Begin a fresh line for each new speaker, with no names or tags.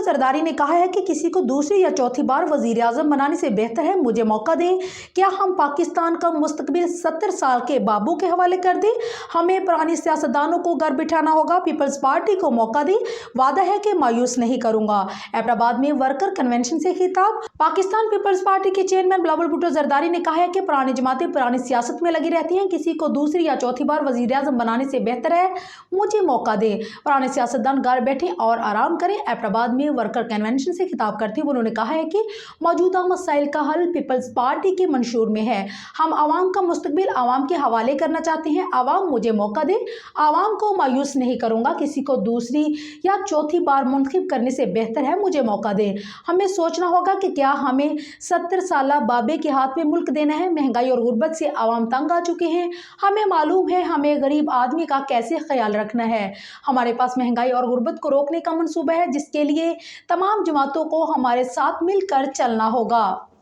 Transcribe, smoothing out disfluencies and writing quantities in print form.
जरदारी ने कहा है कि किसी को दूसरी या चौथी बार वजीर आजम बनाने से बेहतर है मुझे मौका दें। क्या हम पाकिस्तान का मुस्तकबिल 70 साल के बाबू के हवाले कर दें? हमें पुरानी सियासतदानों को घर बिठाना होगा। पीपल्स पार्टी को मौका दें, वादा है कि मायूस नहीं करूंगा। एबटाबाद में वर्कर कन्वेंशन से खिताब। पाकिस्तान पीपल्स पार्टी के चेयरमैन बिलावल भुट्टो जरदारी ने कहा है कि पुरानी जमातें पुरानी सियासत में लगी रहती हैं, किसी को दूसरी या चौथी बार वजीर आजम बनाने से बेहतर है मुझे मौका दें। पुराने सियासतदान घर बैठे और आराम करें। एबटाबाद में वर्कर कन्वेंशन से खिताब करते हुए उन्होंने कहा है कि मौजूदा मसाइल का हल पीपल्स पार्टी के मंशूर में है। हम आवाम का मुस्तकबिल आवाम के हवाले करना चाहते हैं। आवाम मुझे मौका दे, आवाम को मायूस नहीं करूंगा। किसी को दूसरी या चौथी बार मुंतखब करने से बेहतर है मुझे मौका दे। हमें सोचना होगा कि क्या हमें 70 साल बाबे के हाथ में मुल्क देना है। महंगाई और गुर्बत से आवाम तंग आ चुके हैं। हमें मालूम है हमें गरीब आदमी का कैसे ख्याल रखना है। हमारे पास महंगाई और गुर्बत को रोकने का मंसूबा है, जिसके लिए तमाम जमातों को हमारे साथ मिलकर चलना होगा।